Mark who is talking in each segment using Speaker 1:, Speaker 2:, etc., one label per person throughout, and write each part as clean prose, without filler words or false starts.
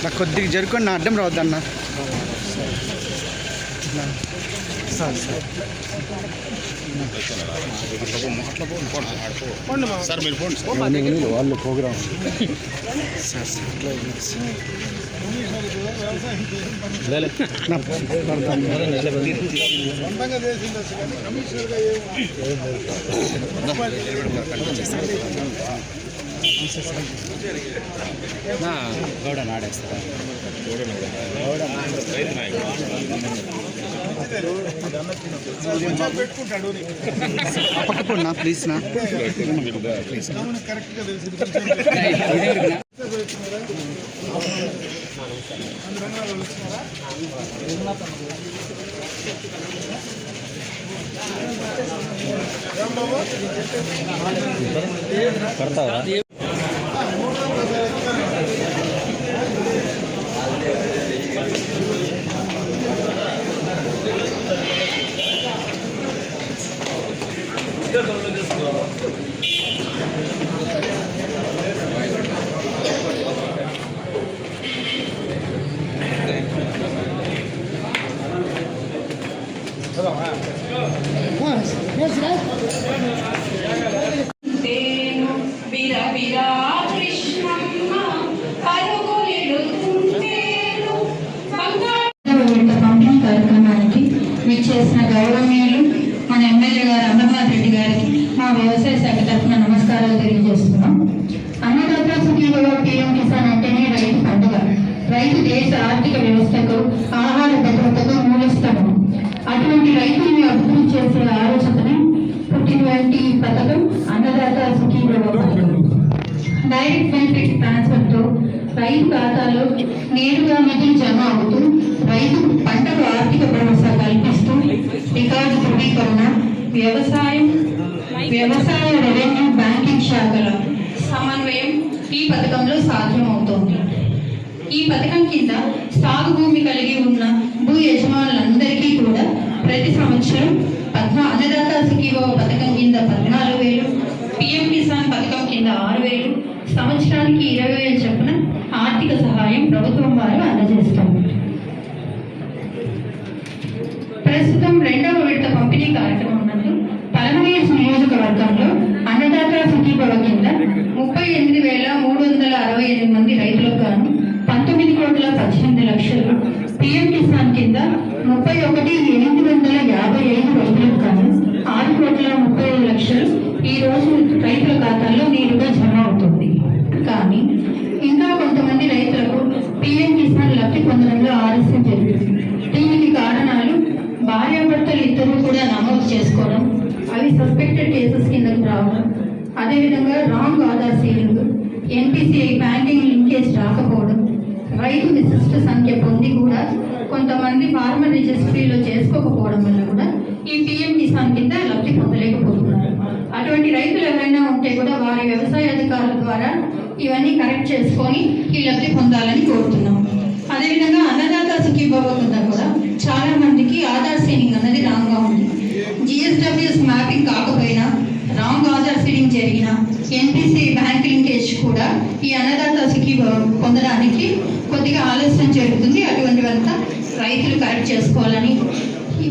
Speaker 1: నాకు కొద్దిగా జరుపుకొని నా అడ్డం రావద్దన్న. సార్
Speaker 2: సార్ మీరు ఫోన్
Speaker 1: వాళ్ళు ప్రోగ్రామ్ సార్
Speaker 2: గౌడ నాడేస్తారా
Speaker 1: పక్కపడినా ప్లీజ్ నా ప్లీజ్
Speaker 2: పడతావా?
Speaker 3: కార్యక్రమానికి విచ్చేసిన గౌరవనీయులు మన ఎమ్మెల్యే గారు అమర్నాథ్ రెడ్డి గారికి మా వ్యవసాయ శాఖ తరఫున నమస్కారాలు తెలియజేస్తున్నాం. అన్నదాత సుఖీభవ పీఎం కిసాన్ అంటేనే రైతు పండుగ. రైతు దేశ ఆర్థిక వ్యవస్థకు ఆహార భద్రతకు మూలస్థానం. అటువంటి రైతుల్ని అభివృద్ధి చేసే ఆలోచనని పుట్టినటువంటి పథకం అన్నదాత సుఖీభవ పథకం. డైరెక్ట్ బెనిఫిట్ ట్రాన్స్ఫర్ తో రైతు ఖాతాలో నేరుగా నిధులు జమ అవుతూ రైతు పంటకు ఆర్థిక భరోసా కల్పిస్తూ రికార్డు ధృవీకరణ, వ్యవసాయ రెవెన్యూ బ్యాంకింగ్ శాఖల సమన్వయం ఈ పథకంలో సాధ్యమవుతోంది. ఈ పథకం కింద సాగు భూమి కలిగి ఉన్న భూ యజమానులందరికీ కూడా ప్రతి సంవత్సరం అన్నదాత సుఖీభవ పథకం కింద 14,000, పిఎం కిసాన్ పథకం కింద 6,000, సంవత్సరానికి 20,000 చొప్పున ఆర్థిక సహాయం ప్రభుత్వం వారు అందజేస్తారు. ప్రస్తుతం 2వ విడత పంపిణీ కార్యక్రమం నందు పలమనేరు నియోజకవర్గంలో అన్నదాత సుఖీభవ కింద 38,368 మంది రైతులకు గాను 19,18,00,000, పిఎం కిసాన్ కింద 31,855 రైతులకు గాను 6,35,00,000 ఈ రోజు రైతుల ఖాతాల్లో నేరుగా జమ అవుతుంది. కానీ ఇంకా కొంతమంది రైతులకు పిఎం కిసాన్ లబ్ధి పొందడంలో ఆలస్యం జరిగింది. దీనికి కారణాలు భార్యాభర్తలు ఇద్దరు కూడా నమోదు చేసుకోవడం, అవి సస్పెక్టెడ్ కేసెస్ కిందకు రావడం, అదేవిధంగా wrong Aadhaar ceiling, NPCI banking linkage రాకపోవడం, రైతు విశిష్ట సంఖ్య పొంది కూడా కొంతమంది ఫార్మర్ రిజిస్ట్రీలో చేసుకోకపోవడం వల్ల కూడా ఈ పిఎం కిసాన్ కింద లబ్ధి పొందలేకపోతున్నారు. అటువంటి రైతులు ఎవరైనా ఉంటే కూడా వారి వ్యవసాయ అధికారుల ద్వారా ఇవన్నీ కరెక్ట్ చేసుకొని ఈ లబ్ధి పొందాలని కోరుతున్నాం. అదేవిధంగా అన్నదాత సుఖీభవ కింద కూడా చాలా మందికి ఆధార్ సీడింగ్ అన్నది రాంగ్ గా ఉంది. జిఎస్డబ్ల్యూఎస్ మ్యాపింగ్ కాకపోయినా రాంగ్ ఆధార్ సీడింగ్ జరిగిన ఎన్పిసి బ్యాంక్ లింకేజ్ కూడా ఈ అన్నదాత సుఖీభవ పొందడానికి కొద్దిగా ఆలస్యం జరుగుతుంది. అటువంటివంతా రైతులు కరెక్ట్ చేసుకోవాలని ఈ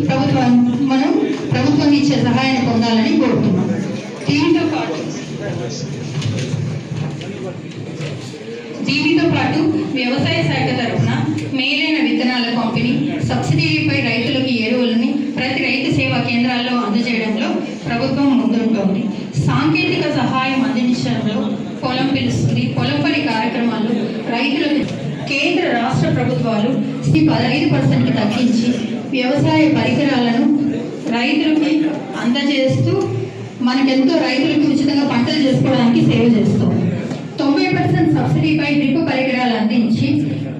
Speaker 3: మనం ప్రభుత్వం ఇచ్చే సహాయాన్ని పొందాలని కోరుతున్నాం. దీనితో పాటు వ్యవసాయ శాఖ తరఫున మేలైన విత్తనాల పంపిణీ, సబ్సిడీపై రైతులకు ఎరువులని ప్రతి రైతు సేవా కేంద్రాల్లో అందజేయడంలో ప్రభుత్వం ముందుంటోంది. సాంకేతిక సహాయం అందించడంలో పొలం పిలుస్తుంది. పొలం పని కార్యక్రమాలు రైతులకు కేంద్ర రాష్ట్ర ప్రభుత్వాలు 15% తగ్గించి వ్యవసాయ పరికరాలను రైతులకి అందజేస్తూ మనకెంతో రైతులకు ఉచితంగా పంటలు చేసుకోవడానికి సేవ చేస్తాం. 90% సబ్సిడీపై డ్రిప్ పరికరాలు అందించి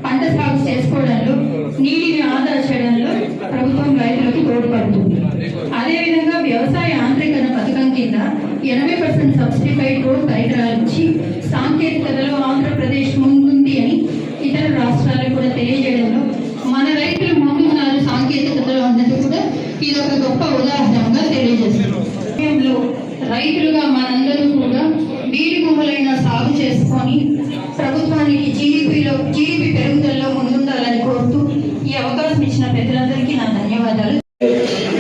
Speaker 3: పంట సాగు చేసుకోవడంలో, నీటిని ఆదా చేయడంలో ప్రభుత్వం రైతులకు తోడ్పడుతుంది. అదేవిధంగా వ్యవసాయ యాంత్రీకరణ పథకం కింద 80% సబ్సిడీపై డ్రోన్ పరికరాలు ఇచ్చి సాంకేతికతలో ఆంధ్రప్రదేశ్ ముందుంది అని ఇతర రాష్ట్రాలకు కూడా తెలియజేయడంలో మన రైతులు ముందున్నారు సాంకేతికతలో అన్నది కూడా ఇది ఒక గొప్ప ఉదాహరణగా తెలియజేస్తున్నారు. సమయంలో రైతులుగా మనందరూ కూడా నీటి భూములైన సాగు చేసుకొని ప్రభుత్వానికి జీడిపి పెరుగుదలలో ముందుండాలని కోరుతూ ఈ అవకాశం ఇచ్చిన పెద్దలందరికీ నా ధన్యవాదాలు.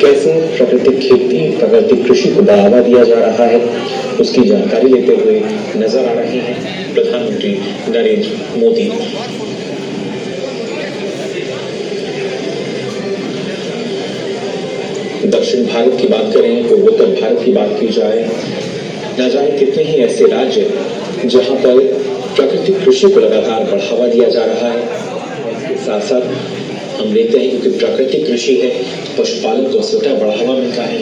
Speaker 4: कैसे प्राकृतिक खेती प्राकृतिक कृषि को बढ़ावा दिया जा रहा है उसकी जानकारी लेते हुए नजर आ रहे हैं प्रधानमंत्री नरेंद्र मोदी। दक्षिण भारत की बात करें, पूर्वोत्तर भारत की बात की जाए, न जाने कितने ही ऐसे राज्य जहां पर प्राकृतिक कृषि को लगातार बढ़ावा दिया जा रहा है। इसके साथ साथ हम देखते हैं क्योंकि प्राकृतिक कृषि है, पशुपालन को स्वतः बढ़ावा मिलता है।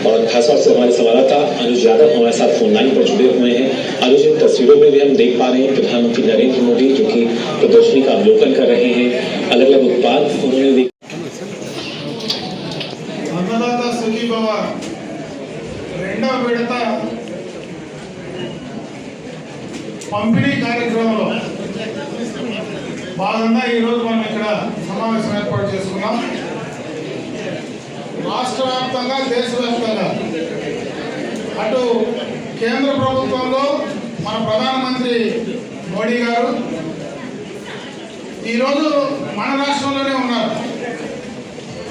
Speaker 4: और खासतौर से हमारे संवाददाता अनुज यादव हमारे साथ फोन लाइन पर जुड़े हुए हैं। अनुज, इन तस्वीरों में भी हम देख पा रहे हैं प्रधानमंत्री नरेंद्र मोदी जो कि प्रदर्शनी का अवलोकन कर रहे हैं। अलग अलग उत्पाद उन्होंने
Speaker 5: अन्नदाता सुखीभव రెండవ విడత పంపిణీ కార్యక్రమంలో భాగంగా ఈరోజు మనం ఇక్కడ సమావేశం ఏర్పాటు చేసుకున్నాం. రాష్ట్ర వ్యాప్తంగా దేశవ్యాప్తంగా అటు కేంద్ర ప్రభుత్వంలో మన ప్రధానమంత్రి మోడీ గారు ఈరోజు మన రాష్ట్రంలోనే ఉన్నారు.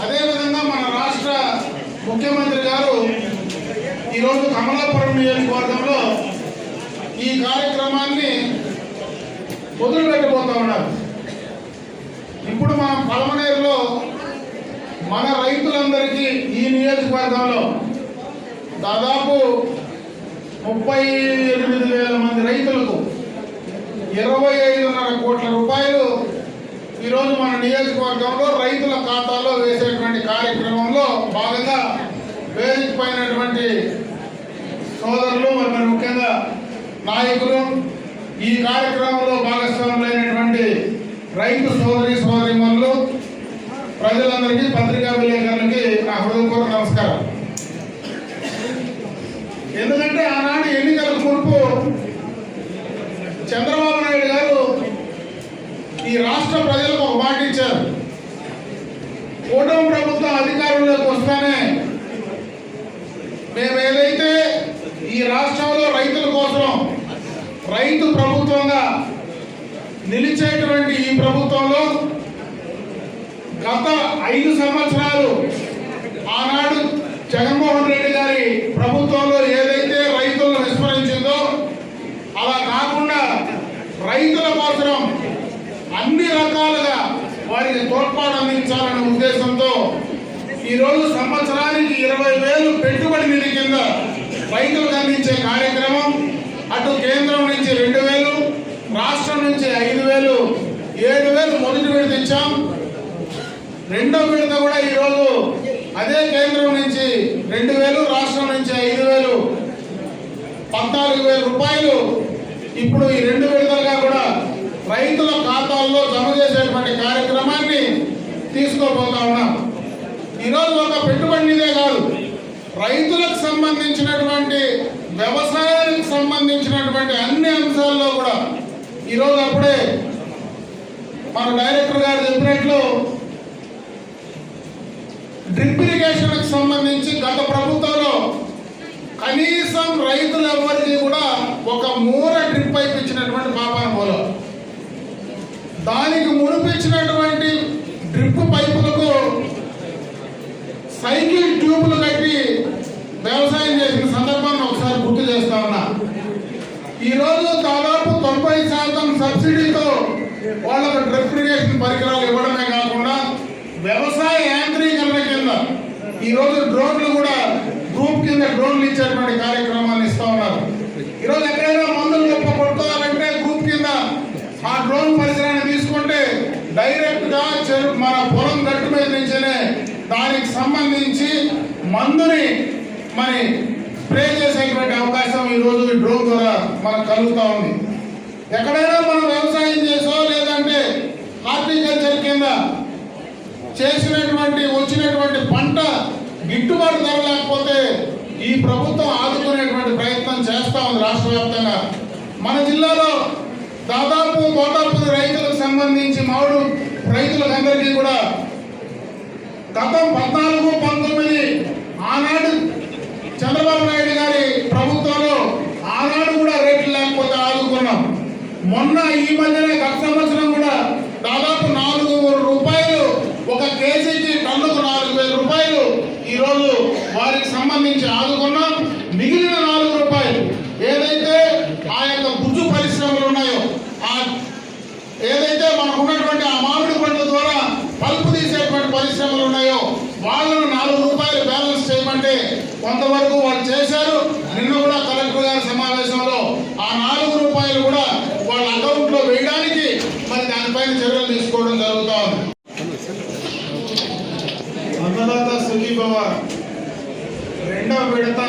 Speaker 5: అదేవిధంగా మన రాష్ట్ర ముఖ్యమంత్రి గారు ఈరోజు కమలాపురం నియోజకవర్గంలో ఈ కార్యక్రమాన్ని మొదలుపెట్టబోతా ఉన్నారు. ఇప్పుడు మన పలమనేరులో మన రైతులందరికీ ఈ నియోజకవర్గంలో దాదాపు 38,000 మంది రైతులకు 25.5 కోట్ల రూపాయలు ఈరోజు మన నియోజకవర్గంలో రైతుల ఖాతాలో వేసేటువంటి కార్యక్రమంలో భాగంగా వేదికపైనటువంటి సోదరులు మరి ముఖ్యంగా నాయకులు ఈ కార్యక్రమంలో భాగస్వాములైనటువంటి రైతు సోదరీమణులు ప్రజలందరికీ పత్రికా విలేకరులకి నా హృదయపూర్వక నమస్కారం. ఎందుకంటే ఆనాడు ఎన్నికలకు మునుపు చంద్రబాబు నాయుడు గారు ఈ రాష్ట్ర ప్రజలకు ఒక మాట ఇచ్చారు. కూటమి ప్రభుత్వం అధికారంలోకి వస్తానే మేము ఏదైతే ఈ రాష్ట్రంలో రైతుల కోసం రైతు ప్రభుత్వంగా నిలిచేటువంటి ఈ ప్రభుత్వంలో గత 5 సంవత్సరాలు ఆనాడు జగన్మోహన్ రెడ్డి గారి ప్రభుత్వంలో ఏదైతే రైతులను విస్మరించిందో అలా కాకుండా రైతుల కోసం అన్ని రకాలుగా వారికి తోడ్పాటు అందించాలనే ఉద్దేశంతో ఈరోజు సంవత్సరానికి 20,000 పెట్టుబడి నిధి కింద రైతులకు అందించే కార్యక్రమం అటు కేంద్రం నుంచి 2,000, రాష్ట్రం నుంచి 5,000, 7,000 మొదటి విడత ఇచ్చాం. రెండో విడత కూడా ఈరోజు అదే కేంద్రం నుంచి 2,000, రాష్ట్రం నుంచి 5,000, 14,000 రూపాయలు ఇప్పుడు ఈ 2 విడతలుగా కూడా రైతుల ఖాతాల్లో జమ చేసేటువంటి కార్యక్రమాన్ని తీసుకోబోతా ఉన్నాం. ఈరోజు ఒక పెట్టుబడి నిధే కాదు, రైతులకు సంబంధించినటువంటి వ్యవసాయానికి సంబంధించినటువంటి అన్ని అంశాల్లో కూడా ఈరోజు అప్పుడే మన డైరెక్టర్ గారు చెప్పినట్లు డ్రిప్ ఇరిగేషన్కి సంబంధించి గత ప్రభుత్వంలో కనీసం రైతులు ఎవరికి కూడా ఒక మూర డ్రిప్ పైప్ ఇచ్చినటువంటి పాపాన పోలో, దానికి మునిపించినటువంటి డ్రిప్ పైపులకు సైకిల్ ట్యూబులు కట్టి వ్యవసాయం చేసిన సందర్భాన్ని ఒకసారి గుర్తు చేస్తా ఉన్నా. ఈరోజు దాదాపు 90% సబ్సిడీతో వాళ్ళకు డ్రిప్ ఇరిగేషన్ పరికరాలు ఇవ్వడమే కాకుండా వ్యవసాయ యాంత్రీకరణ కింద ఈరోజు డ్రోన్లు కూడా గ్రూప్ కింద డ్రోన్లు ఇచ్చేటువంటి కార్యక్రమాన్ని ఇస్తా ఉన్నారు. ఈరోజు ఎక్కడైనా మందులు కొట్టుకోవాలంటే గ్రూప్ కింద ఆ డ్రోన్ పరికరాన్ని తీసుకుంటే డైరెక్ట్ గా మన పొలం గట్టు మీద నుంచేనే దానికి సంబంధించి మందుని మరి స్ప్రే చేసేటువంటి అవకాశం ఈరోజు ఈ డ్రోన్ ద్వారా మనకు కలుగుతూ ఉంది. ఎక్కడైనా మనం వ్యవసాయం చేసో లేదంటే హార్టికల్చర్ కింద చేసినటువంటి వచ్చినటువంటి పంట గిట్టుబాటు ధర లేకపోతే ఈ ప్రభుత్వం ఆదుకునేటువంటి ప్రయత్నం చేస్తూ ఉంది రాష్ట్ర వ్యాప్తంగా. మన జిల్లాలో దాదాపు 1,000 రైతులకు సంబంధించి మామిడి గతం 14-19 ఆనాడు చంద్రబాబు నాయుడు గారి ప్రభుత్వంలో ఆనాడు కూడా రేట్లు లేకపోతే ఆదుకున్నాం. మొన్న ఈ మధ్యనే గత సంవత్సరం కూడా దాదాపు 4 రూపాయలు ఒక కేజీకి, టన్నుకు 4,000 రూపాయలు ఈరోజు వారికి సంబంధించి ఆదుకున్నాం. మిగిలిన 4 రూపాయలు ఏదైతే ఆ యొక్క గుజ్జు పరిశ్రమలు ఉన్నాయో, ఏదైతే మనకు ఉన్నటువంటి ఆ మామిడి పండు ద్వారా పల్పు తీసేటువంటి పరిశ్రమలు ఉన్నాయో వాళ్ళను 4 రూపాయలు బ్యాలెన్స్ చేయమంటే కొంతవరకు వాళ్ళు చేశారు. నిన్న కూడా కలెక్టర్ గారి సమావేశంలో ఆ 4 రూపాయలు కూడా వాళ్ళ అకౌంట్లో వేయడానికి మరి దానిపైన చర్యలు తీసుకోవడం జరుగుతూ ఉంది. అన్నదాత సుఖీభవ 2వ విడత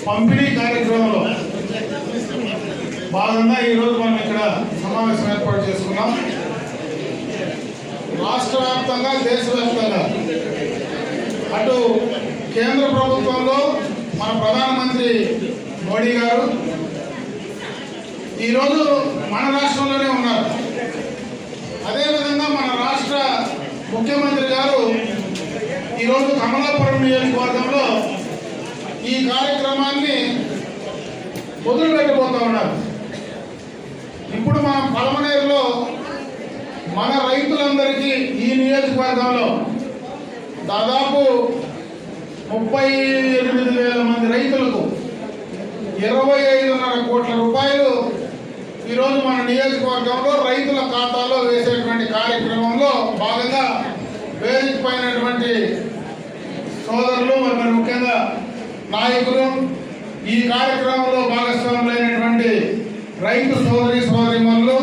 Speaker 5: పంపిణీ కార్యక్రమంలో భాగంగా ఈరోజు మనం ఇక్కడ సమావేశం ఏర్పాటు చేసుకున్నాం. రాష్ట్ర వ్యాప్తంగా, దేశవ్యాప్తంగా అటు కేంద్ర ప్రభుత్వంలో మన ప్రధానమంత్రి మోడీ గారు ఈరోజు మన రాష్ట్రంలోనే ఉన్నారు. అదేవిధంగా మన రాష్ట్ర ముఖ్యమంత్రి గారు ఈరోజు కమలాపురం నియోజకవర్గంలో ఈ కార్యక్రమాన్ని మొదలుపెట్టబోతూ ఉన్నారు. ఇప్పుడు మనం పలమనేరులో మన రైతులందరికీ ఈ నియోజకవర్గంలో దాదాపు 38,000 మంది రైతులకు 25.5 కోట్ల రూపాయలు ఈరోజు మన నియోజకవర్గంలో రైతుల ఖాతాలో వేసేటువంటి కార్యక్రమంలో భాగంగా వేదికపైనటువంటి సోదరులు మరి ముఖ్యంగా నాయకులు, ఈ కార్యక్రమంలో భాగస్వాములైనటువంటి రైతు సోదరీమణులు,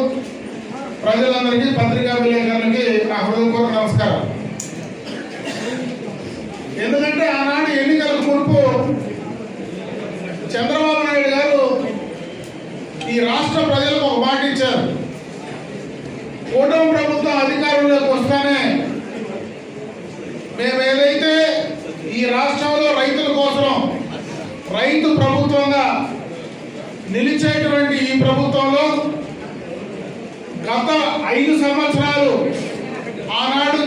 Speaker 5: ప్రజలందరికీ, పత్రికా విలేకరులకి నా హృదయపూర్వక నమస్కారం. ఎందుకంటే ఆనాడు ఎన్నికలకు మునుపు చంద్రబాబు నాయుడు గారు ఈ రాష్ట్ర ప్రజలకు ఒక మాట ఇచ్చారు. కూటమి ప్రభుత్వం అధికారంలోకి వస్తానే మేము ఏదైతే ఈ రాష్ట్రంలో రైతుల కోసం రైతు ప్రభుత్వంగా నిలిచేటువంటి ఈ ప్రభుత్వంలో గత 5 సంవత్సరాలు ఆనాడు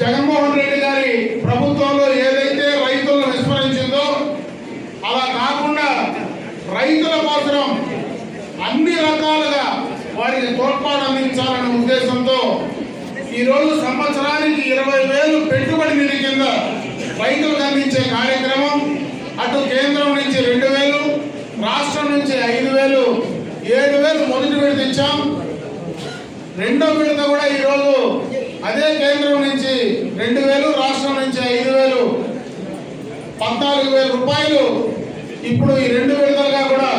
Speaker 5: జగన్మోహన్ రెడ్డి గారి ప్రభుత్వంలో ఏదైతే రైతులను విస్మరించిందో అలా కాకుండా రైతుల కోసం అన్ని రకాలుగా వారికి తోడ్పాటు అందించాలనే ఉద్దేశంతో ఈరోజు సంవత్సరానికి 20,000 పెట్టుబడి నిధి కింద రైతులకు అందించే కార్యక్రమం, అటు కేంద్రం నుంచి 2,000, రాష్ట్రం నుంచి 5,000, 7,000 మొదటి విడత ఇచ్చాం. 2వ విడత కూడా ఈరోజు అదే కేంద్రం నుంచి 2,000, రాష్ట్రం నుంచి 5,000, 14,000 రూపాయలు ఇప్పుడు ఈ 2 విడతలుగా కూడా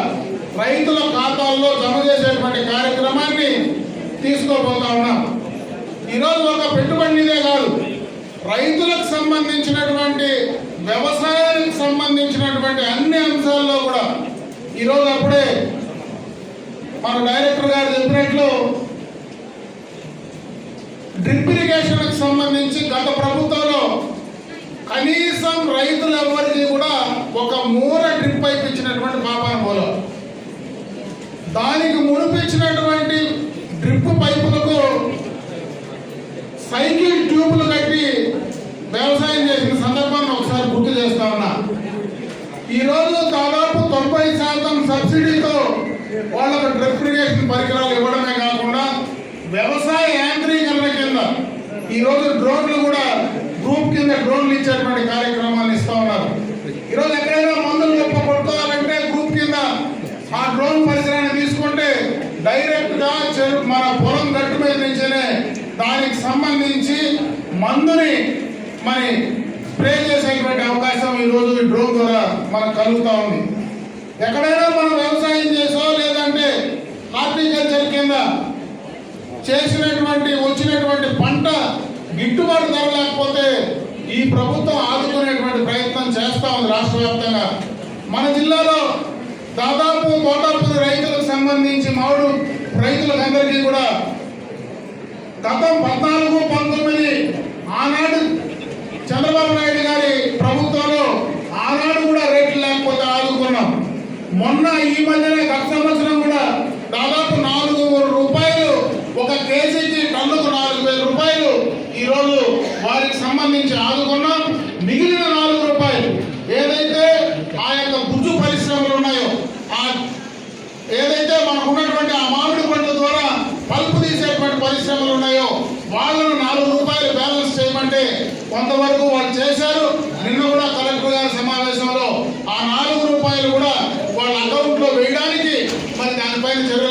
Speaker 5: రైతుల ఖాతాల్లో జమ చేసేటువంటి కార్యక్రమాన్ని తీసుకోబోతా ఉన్నాం. ఈరోజు ఒక పెట్టుబడి నిధే కాదు, రైతులకు సంబంధించినటువంటి, వ్యవసాయానికి సంబంధించినటువంటి అన్ని అంశాల్లో కూడా ఈరోజు అప్పుడే మన డైరెక్టర్ గారు చెప్పినట్లు డ్రిప్ ఇరిగేషన్కి సంబంధించి గత ప్రభుత్వంలో కనీసం రైతులు ఎవరికి కూడా ఒక మూల డ్రిప్ పైప్ ఇచ్చినటువంటి పాపాన పోలో, దానికి మునిపించినటువంటి డ్రిప్ పైపులకు సైకిల్ ట్యూబులు కట్టి వ్యవసాయం చేసిన సందర్భాన్ని ఒకసారి గుర్తు చేస్తా ఉన్నా. ఈరోజు దాదాపు 90% సబ్సిడీతో వాళ్ళకు డ్రిప్ ఇరిగేషన్ పరికరాలు ఇవ్వడమే కాకుండా వ్యవసాయ యాంత్రీకరణ కింద ఈరోజు డ్రోన్లు కూడా గ్రూప్ కింద డ్రోన్లు ఇచ్చేటువంటి కార్యక్రమాన్ని ఇస్తా ఉన్నారు. ఈరోజు ఎక్కడైనా మందులు గొప్ప కొట్టుకోవాలంటే గ్రూప్ కింద ఆ డ్రోన్ పరికరాన్ని తీసుకుంటే డైరెక్ట్ గా మన పొలం గట్టు మీద నుంచేనే దానికి సంబంధించి మందుని మరి స్ప్రే చేసేటువంటి అవకాశం ఈరోజు ఈ డ్రోన్ ద్వారా మనకు కలుగుతూ ఉంది. ఎక్కడైనా మనం వ్యవసాయం చేసో లేదంటే హార్టికల్చర్ కింద చేసినటువంటి వచ్చినటువంటి పంట గిట్టుబాటు ధర లేకపోతే ఈ ప్రభుత్వం ఆదుకునేటువంటి ప్రయత్నం చేస్తూ ఉంది రాష్ట్ర వ్యాప్తంగా. మన జిల్లాలో దాదాపు తోటపూరి రైతులకు సంబంధించి మామిడి రైతులందరికీ కూడా గతం 14-19 ఆనాడు చంద్రబాబు నాయుడు గారి ప్రభుత్వంలో ఆనాడు కూడా రేట్లు లేకపోతే ఆదుకున్నాం. మొన్న ఈ మధ్యనే గత సంవత్సరం కూడా దాదాపు 4 రూపాయలు ఒక కేజీకి, టన్నుకు 4,000 రూపాయలు రోజు వారికి సంబంధించి ఆదుకున్నాం. మిగిలిన 4 రూపాయలు ఏదైతే ఆ యొక్క గుజ్జు పరిశ్రమలు ఉన్నాయో, ఏదైతే మనకు ఉన్నటువంటి ఆ మామిడి పండ్ల ద్వారా పల్పు తీసేటువంటి పరిశ్రమలు ఉన్నాయో వాళ్ళను 4 రూపాయలు బ్యాలెన్స్ చేయమంటే కొంతవరకు వాళ్ళు చేశారు. నిన్న కూడా కలెక్టర్ గారి సమావేశంలో ఆ 4 రూపాయలు కూడా వాళ్ళ అకౌంట్లో వేయడానికి మరి దానిపైన చర్యలు